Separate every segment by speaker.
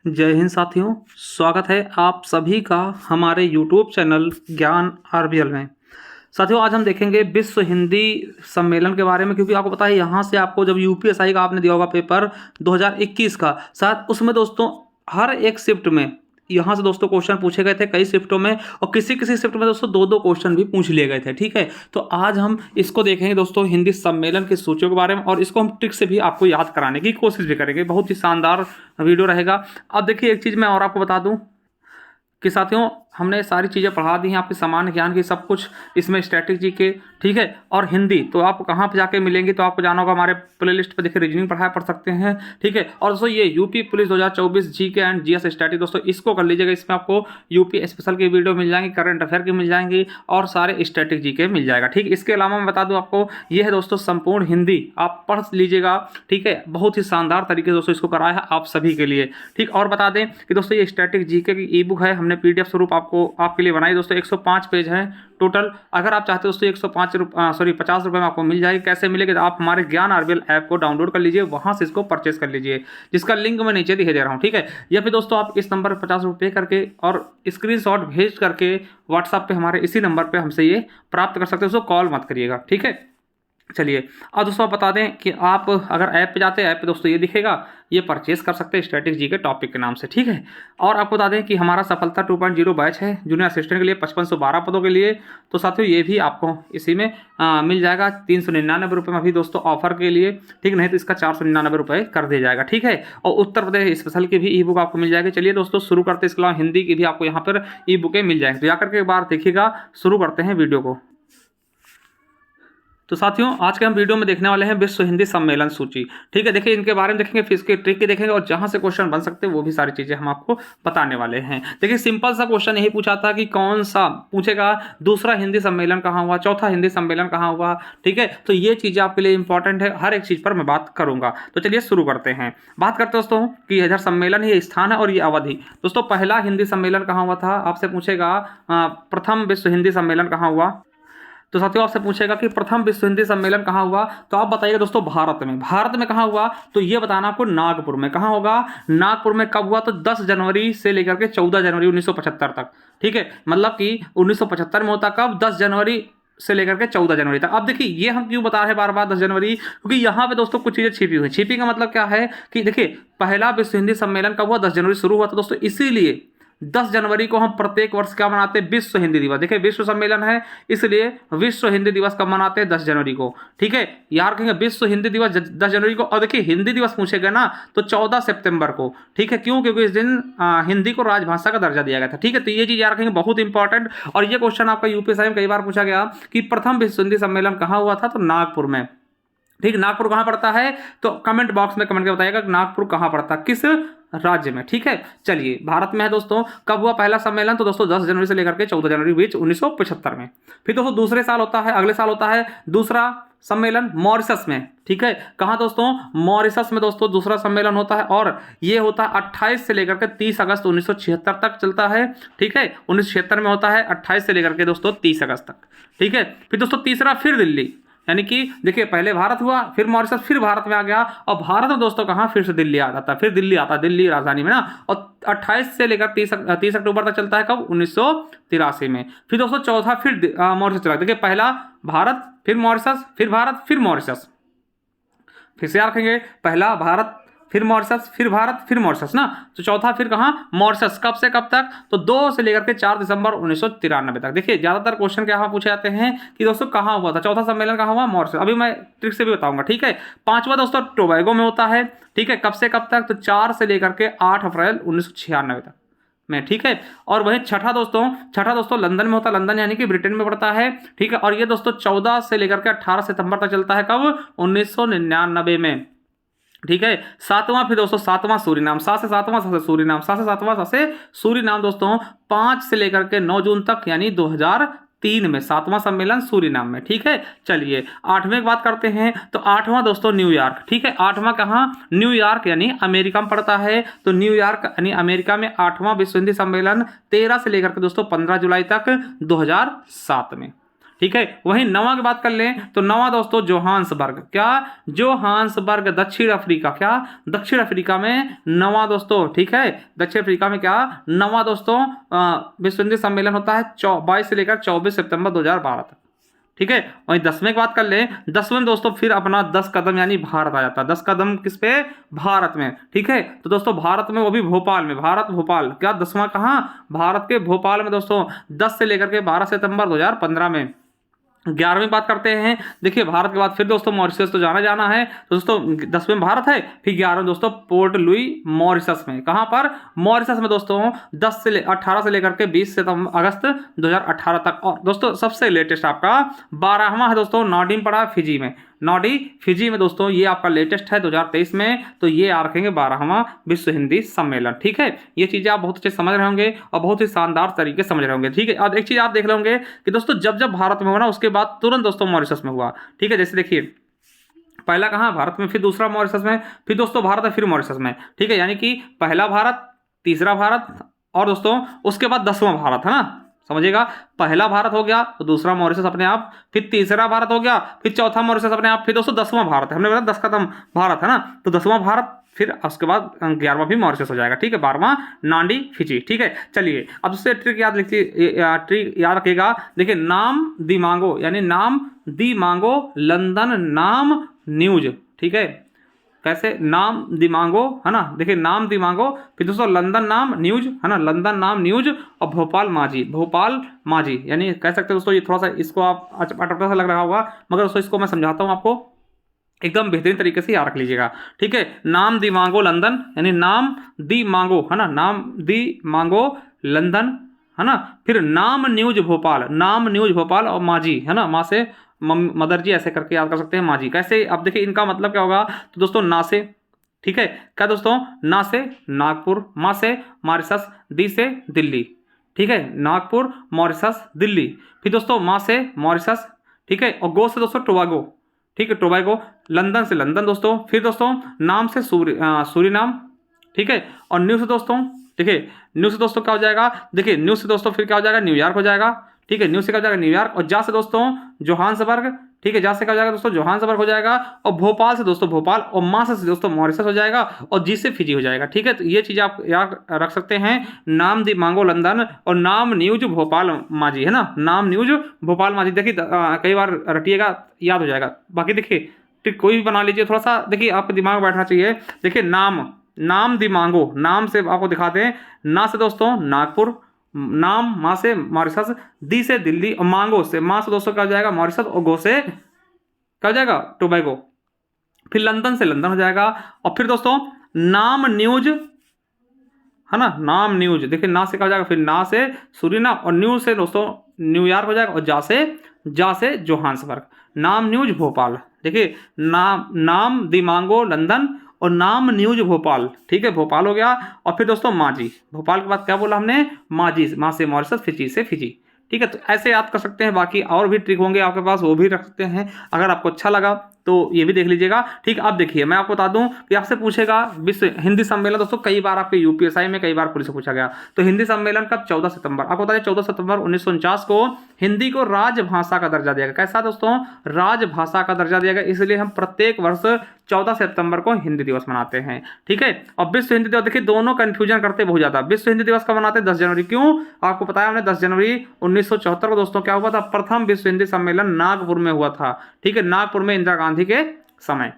Speaker 1: जय हिंद साथियों, स्वागत है आप सभी का हमारे YouTube चैनल ज्ञान आरबीएल में। साथियों, आज हम देखेंगे विश्व हिंदी सम्मेलन के बारे में, क्योंकि आपको पता है यहाँ से आपको जब यूपीएसआई का आपने दिया होगा पेपर 2021 का, शायद उसमें दोस्तों हर एक शिफ्ट में यहाँ से दोस्तों क्वेश्चन पूछे गए थे कई शिफ्टों में, और किसी किसी शिफ्ट में दोस्तों दो दो क्वेश्चन भी पूछ लिए गए थे। ठीक है, तो आज हम इसको देखेंगे दोस्तों हिंदी सम्मेलन की सूचियों के बारे में, और इसको हम ट्रिक से भी आपको याद कराने की कोशिश भी करेंगे। बहुत ही शानदार वीडियो रहेगा। अब देखिए, एक चीज़ मैं और आपको बता दूं कि साथियों हमने सारी चीज़ें पढ़ा दी हैं, आपके सामान्य ज्ञान की सब कुछ इसमें, स्ट्रैटेजी के, ठीक है, और हिंदी तो आप कहाँ पे जाके मिलेंगे, तो आपको जाना होगा हमारे प्लेलिस्ट पे, देखिए रीजनिंग पढ़ सकते हैं। ठीक है, और दोस्तों ये UP police 2024 GK and GS static, दोस्तों इसको कर लीजिएगा। इसमें आपको यूपी स्पेशल की वीडियो मिल जाएंगी, करंट अफेयर की मिल जाएंगी, और सारे स्टैटिक जीके मिल जाएगा। ठीक, इसके अलावा मैं बता दूँ आपको, ये है दोस्तों संपूर्ण हिंदी, आप पढ़ लीजिएगा। ठीक है, बहुत ही शानदार तरीके से दोस्तों इसको कराया है आप सभी के लिए। ठीक, और बता दें कि दोस्तों ये स्टैटिक जीके की ई बुक है, हमने पीडीएफ स्वरूप आपको आपके लिए बनाई दोस्तों। 105 पेज हैं टोटल। अगर आप चाहते हो दोस्तों 50 रुपये में आपको मिल जाएगी। कैसे मिलेगी, तो आप हमारे ज्ञान आरबीएल ऐप को डाउनलोड कर लीजिए, वहां से इसको परचेस कर लीजिए, जिसका लिंक मैं नीचे दिखे दे रहा हूं। ठीक है, या फिर दोस्तों आप इस नंबर पर 50 रुपये करके और स्क्रीनशॉट भेज करके व्हाट्सएप पे हमारे इसी नंबर पे हमसे ये प्राप्त कर सकते हो। उसको कॉल मत करिएगा। ठीक है, चलिए अब दोस्तों आप बता दें कि आप अगर ऐप पे जाते हैं, ऐप पे दोस्तों ये दिखेगा, ये परचेस कर सकते हैं स्टैटिक जी के टॉपिक के नाम से। ठीक है, और आपको बता दें कि हमारा सफलता 2.0 बैच है जूनियर असिस्टेंट के लिए 5512 पदों के लिए। तो साथियों ये भी आपको इसी में मिल जाएगा 399 रुपये में अभी दोस्तों ऑफर के लिए। ठीक, नहीं तो इसका 499 रुपये कर दिया जाएगा। ठीक है, और उत्तर प्रदेश स्पेशल की भी ई बुक आपको मिल जाएगी। चलिए दोस्तों शुरू करते हैं। इसके अलावा हिंदी की भी आपको यहाँ पर ई बुकें मिल जाएंगी, तो जाकर के एक बार देखिएगा। शुरू करते हैं वीडियो को। तो साथियों आज के हम वीडियो में देखने वाले हैं विश्व हिंदी सम्मेलन सूची। ठीक है, देखिए इनके बारे में देखेंगे, फिर इसके ट्रिक देखेंगे, और जहां से क्वेश्चन बन सकते हैं वो भी सारी चीजें हम आपको बताने वाले हैं। देखिए सिंपल सा क्वेश्चन यही पूछा था कि कौन सा पूछेगा, दूसरा हिंदी सम्मेलन कहाँ हुआ, चौथा हिंदी सम्मेलन कहाँ हुआ। ठीक है, तो ये चीजें आपके लिए इंपॉर्टेंट है, हर एक चीज पर मैं बात करूंगा। तो चलिए शुरू करते हैं। बात करते दोस्तों कि इधर सम्मेलन, ये स्थान है और ये अवधि। दोस्तों पहला हिंदी सम्मेलन कहाँ हुआ था, आपसे पूछेगा प्रथम विश्व हिंदी सम्मेलन कहाँ हुआ। तो साथियों आपसे पूछेगा कि प्रथम विश्व हिंदी सम्मेलन कहाँ हुआ, तो आप बताइएगा दोस्तों भारत में। भारत में कहाँ हुआ, तो ये बताना आपको नागपुर में। कहाँ होगा, नागपुर में। कब हुआ, तो 10 जनवरी से लेकर के 14 जनवरी 1975 तक। ठीक है, मतलब कि 1975 में होता कब, 10 जनवरी से लेकर के 14 जनवरी तक। अब देखिए ये हम क्यों बता रहे हैं बार बार 10 जनवरी, क्योंकि यहाँ पे दोस्तों कुछ चीजें छिपी हुई। छिपी का मतलब क्या है कि देखिए पहला विश्व हिंदी सम्मेलन कब हुआ, 10 जनवरी शुरू हुआ था दोस्तों, इसीलिए 10 जनवरी को हम प्रत्येक वर्ष क्या मनाते हैं, विश्व हिंदी दिवस। देखिए विश्व सम्मेलन है, इसलिए विश्व हिंदी दिवस कब मनाते हैं, 10 जनवरी को। ठीक है, यार कहेंगे विश्व हिंदी दिवस 10 जनवरी को। और देखिए हिंदी दिवस पूछेगा ना तो 14 सितंबर को। ठीक है, क्यों, क्योंकि इस दिन हिंदी को राजभाषा का दर्जा दिया गया था। ठीक है, तो ये चीज यार रखेंगे, बहुत इंपॉर्टेंट। और ये क्वेश्चन आपका यूपीएससी में कई बार पूछा गया कि प्रथम विश्व हिंदी सम्मेलन कहाँ हुआ था, तो नागपुर में। ठीक, नागपुर कहाँ पड़ता है, तो कमेंट बॉक्स में कमेंट करके बताइएगा नागपुर कहाँ पड़ता है, किस राज्य में। ठीक है, चलिए भारत में है दोस्तों। कब हुआ पहला सम्मेलन, तो दोस्तों 10 जनवरी से लेकर के 14 जनवरी बीच 1975 में। फिर दोस्तों दूसरे साल होता है, अगले साल होता है दूसरा सम्मेलन मॉरिशस में। ठीक है, कहाँ दोस्तों, मॉरिशस में दोस्तों दूसरा सम्मेलन होता है, और ये होता है 28 से लेकर के 30 अगस्त 1976 तक चलता है। ठीक है, 1976 में होता है 28 से लेकर के दोस्तों 30 अगस्त तक। ठीक है, फिर दोस्तों तीसरा फिर दिल्ली, यानी कि देखिए पहले भारत हुआ, फिर मॉरिशस, फिर भारत में आ गया, और भारत में दोस्तों कहाँ, फिर से दिल्ली आ जाता है। फिर दिल्ली आता है, दिल्ली राजधानी में ना, और 28 से लेकर 30 अक्टूबर तक चलता है कब, 1983 में। फिर दोस्तों चौथा फिर मॉरिशस चला। देखिए पहला भारत, फिर मॉरिशस, फिर भारत, फिर मॉरिशस। फिर से याद रखेंगे, पहला भारत, फिर मॉरिशस, फिर भारत, फिर मॉरिशस ना, तो चौथा फिर कहाँ, मॉरिशस। कब से कब तक, तो 2 से लेकर के 4 दिसंबर 1993 तक। देखिए ज्यादातर क्वेश्चन क्या पूछे जाते हैं कि दोस्तों कहाँ हुआ था, चौथा सम्मेलन कहाँ हुआ, मॉरिशस। अभी मैं ट्रिक से भी बताऊंगा। ठीक है, पांचवा दोस्तों टोबैगो में होता है। ठीक है, कब से कब तक, तो 4 से लेकर के 8 अप्रैल 1996 तक में। ठीक है, और वही छठा दोस्तों लंदन में होता है, लंदन यानी कि ब्रिटेन में पड़ता है। ठीक है, और ये दोस्तों 14 से लेकर के 18 सितंबर तक चलता है, कब, 1999 में। ठीक है, सातवां फिर दोस्तों सातवां सूरीनाम, 7 से 7वां सूरीनाम, 7 से 7वां सूरीनाम दोस्तों 5 से लेकर के 9 जून तक, यानी 2003 में 7वां सम्मेलन सूरीनाम में। ठीक है, चलिए 8वें की बात करते हैं, तो 8वां दोस्तों न्यूयॉर्क। ठीक है, 8वां कहाँ, न्यूयॉर्क यानी अमेरिका में पड़ता है, तो न्यूयॉर्क यानी अमेरिका में 8वां विश्व हिंदी सम्मेलन 13 से लेकर के दोस्तों 15 जुलाई तक 2007 में। ठीक है। वहीं नवा की बात कर लें तो नवा दोस्तों जोहान्सबर्ग, क्या जोहान्सबर्ग दक्षिण अफ्रीका, क्या दक्षिण अफ्रीका में नवा दोस्तों, ठीक है। दक्षिण अफ्रीका में क्या नवा दोस्तों विश्व हिंदी सम्मेलन होता है 22 से लेकर 24 सितंबर 2012 तक, ठीक है। वहीं 10वें की बात कर ले, 10वें दोस्तों फिर अपना 10 कदम यानी भारत आ जाता है। 10 कदम किस पे, भारत में, ठीक है। तो दोस्तों भारत में, वो भी भोपाल में, भारत भोपाल, क्या 10वां कहाँ, भारत के भोपाल में दोस्तों 10 से लेकर के 12 सितंबर 2015 में। 11वीं बात करते हैं, देखिए भारत के बाद फिर दोस्तों मॉरिशस तो जाना है, तो दोस्तों 10वें भारत है, फिर 11वें दोस्तों पोर्ट लुई मॉरिशस में, कहां पर, मॉरिशस में दोस्तों 18 से लेकर के 20 अगस्त 2018 तक। और दोस्तों सबसे लेटेस्ट आपका 12वां है दोस्तों नाडिम पड़ा फिजी में, नॉडी फिजी में दोस्तों, ये आपका लेटेस्ट है 2023 में, तो ये आ रखेंगे 12वां विश्व हिंदी सम्मेलन, ठीक है। ये चीजें आप बहुत अच्छे समझ रहे होंगे और बहुत ही शानदार तरीके से समझ रहे होंगे, ठीक है। और एक चीज आप देख लेंगे कि दोस्तों जब जब भारत में हुआ ना उसके बाद तुरंत दोस्तों मॉरिशस में हुआ, ठीक है। जैसे देखिए पहला कहाँ भारत में, फिर दूसरा मॉरिशस में, फिर दोस्तों भारत है, फिर मॉरिशस में, ठीक है। यानी कि पहला भारत, तीसरा भारत और दोस्तों उसके बाद 10वां भारत, है ना, समझिएगा। पहला भारत हो गया तो दूसरा मॉरिशस अपने आप, फिर तीसरा भारत हो गया, फिर चौथा मॉरिशस अपने आप, फिर दोस्तों 10वां भारत है, हमने बोला 10 कदम भारत है ना, तो 10वां भारत, फिर उसके बाद 11वां भी मॉरिशस हो जाएगा, ठीक है। 12वां नांडी फिजी, ठीक है। चलिए अब दूसरे ट्रिक याद ट्रिक याद रखिएगा, देखिए नाम दिमागो, यानी नाम दिमागो लंदन नाम न्यूज, ठीक है। कैसे, नाम दिमागो, है ना, देखिए नाम दिमागो, फिर दोस्तों लंदन नाम न्यूज, है ना, लंदन नाम न्यूज, और भोपाल माजी, यानी कह सकते हैं दोस्तों, ये थोड़ा सा इसको आप अटपटा सा लग रहा होगा, मगर दोस्तों इसको मैं समझाता हूँ आपको, एकदम बेहतरीन तरीके से याद रख लीजिएगा, ठीक है। नाम दी मांगो लंदन, यानी नाम दी मांगो, है ना, नाम दी मांगो लंदन, है ना, फिर नाम न्यूज भोपाल और माजी, है ना, माँ से मदर जी ऐसे करके याद कर सकते हैं, माजी कैसे। अब देखिए इनका मतलब क्या होगा, तो दोस्तों ना से, ठीक है, क्या दोस्तों, ना से नागपुर, माँ से मॉरिशस, दी से दिल्ली, ठीक है, नागपुर मॉरिशस दिल्ली, फिर दोस्तों माँ से मॉरिशस, ठीक है, और गो से दोस्तों टोबागो, ठीक है, टोबैगो, लंदन से लंदन दोस्तों, फिर दोस्तों नाम से सूरीनाम, ठीक है, और न्यू से दोस्तों, ठीक है, न्यू से दोस्तों क्या हो जाएगा, देखिए न्यू से दोस्तों फिर क्या हो जाएगा, न्यूयॉर्क हो जाएगा, ठीक है, न्यू से क्या हो जाएगा न्यूयॉर्क, और जा से दोस्तों जोहान्सबर्ग, ठीक है, जा से क्या हो जाएगा दोस्तों जोहान्सबर्ग हो जाएगा, और भोपाल से दोस्तों भोपाल, और माँ से दोस्तों मॉरिशस हो जाएगा, और जी से फिजी हो जाएगा, ठीक है। तो ये चीज़ आप याद रख सकते हैं, नाम दी मांगो लंदन और नाम न्यूज भोपाल माजी, है ना, नाम न्यूज भोपाल माजी, देखिए कई बार रटिएगा याद हो जाएगा। बाकी देखिए ट्रिक कोई भी बना लीजिए, थोड़ा सा देखिए आपके दिमाग में बैठना चाहिए। देखिए नाम दी मांगो, नाम से आपको दिखाते हैं, ना से दोस्तों नागपुर, नाम माँ से मॉरिशस, दी से दिल्ली, और मांगो से, माँ से दोस्तों क्या हो जाएगा मॉरिशस, और गो से क्या हो जाएगा टोबैगो, फिर लंदन से लंदन हो जाएगा, और फिर दोस्तों नाम न्यूज, है ना, नाम न्यूज, देखिए ना से क्या हो जाएगा, फिर ना से सूरीनाम, और न्यू से दोस्तों न्यूयॉर्क हो जाएगा, और जा से जोहान्सबर्ग, नाम न्यूज भोपाल, देखिए नाम दिमागो लंदन और नाम न्यूज भोपाल, ठीक है, भोपाल हो गया, और फिर दोस्तों माजी, भोपाल के बाद क्या बोला हमने, माजी, माँ से मॉरिशस, फिजी से फिजी, ठीक है। तो ऐसे याद कर सकते हैं, बाकी और भी ट्रिक होंगे आपके पास, वो भी रख सकते हैं, अगर आपको अच्छा लगा तो ये भी देख लीजिएगा, ठीक। अब देखिए मैं आपको बता दूं कि आपसे पूछेगा विश्व हिंदी सम्मेलन दोस्तों, कई बार आपके यूपीएसआई में कई बार पुलिस से पूछा गया, तो हिंदी सम्मेलन कब, 14 सितंबर, आपको बता दें 14 सितंबर 1949 को हिंदी को राजभाषा का दर्जा दिया गया। कैसा दोस्तों, राजभाषा का दर्जा दिया गया, इसलिए हम प्रत्येक वर्ष 14 सितंबर को हिंदी दिवस मनाते हैं, ठीक है। और विश्व हिंदी दिवस, देखिए दोनों कंफ्यूजन करते बहुत ज्यादा, विश्व हिंदी दिवस कब मनाते हैं, 10 जनवरी, क्यों, आपको पता है हमने 10 जनवरी 1974 को दोस्तों क्या हुआ था, प्रथम विश्व हिंदी सम्मेलन नागपुर में हुआ था, ठीक है, नागपुर में इंदिरा गांधी के समय,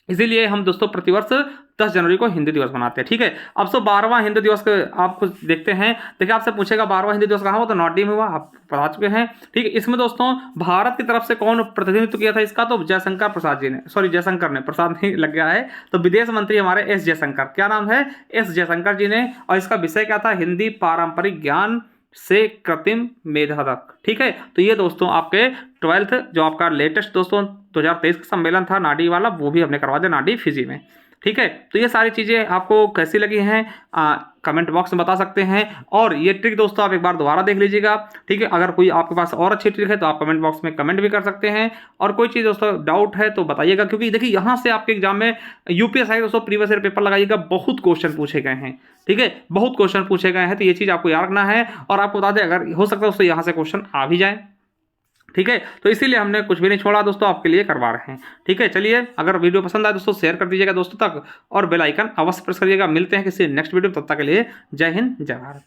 Speaker 1: इसीलिए हम दोस्तों प्रतिवर्ष 10 जनवरी को हिंदी दिवस मनाते हैं, ठीक है। अब तो 12वां हिंदी दिवस आपको देखते हैं, देखिए आपसे पूछेगा 12वां हिंदी दिवस कहाँ हुआ, तो नॉर्डी में हुआ, आप बता चुके हैं, ठीक है। इसमें दोस्तों भारत की तरफ से कौन प्रतिनिधित्व किया था इसका, तो जयशंकर प्रसाद जी ने, सॉरी जयशंकर ने, प्रसाद नहीं लग गया है, तो विदेश मंत्री हमारे एस जयशंकर, क्या नाम है, एस जयशंकर जी ने, और इसका विषय क्या था, हिंदी पारंपरिक ज्ञान से कृत्रिम मेधा तक, ठीक है। तो ये दोस्तों आपके 12th जो आपका लेटेस्ट दोस्तों 2023 का सम्मेलन था नाडी वाला, वो भी हमने करवा दिया नाडी फिजी में, ठीक है। तो ये सारी चीज़ें आपको कैसी लगी हैं कमेंट बॉक्स में बता सकते हैं, और ये ट्रिक दोस्तों आप एक बार दोबारा देख लीजिएगा, ठीक है। अगर कोई आपके पास और अच्छी ट्रिक है तो आप कमेंट बॉक्स में कमेंट भी कर सकते हैं, और कोई चीज़ दोस्तों डाउट है तो बताइएगा, क्योंकि देखिए यहाँ से आपके एग्जाम में यूपीएसआई दोस्तों प्रीवियस ईयर पेपर लगाइएगा, बहुत क्वेश्चन पूछे गए हैं, ठीक है, बहुत क्वेश्चन पूछे गए हैं, तो ये चीज़ आपको याद रखना है, और आपको बता दें अगर हो सकता है उससे यहाँ से क्वेश्चन आ भी जाए, ठीक है, तो इसीलिए हमने कुछ भी नहीं छोड़ा दोस्तों, आपके लिए करवा रहे हैं। ठीक है, चलिए अगर वीडियो पसंद आए दोस्तों शेयर कर दीजिएगा दोस्तों तक, और बेल आइकन अवश्य प्रेस करिएगा। मिलते हैं किसी नेक्स्ट वीडियो, तब तक के लिए जय हिंद जय भारत।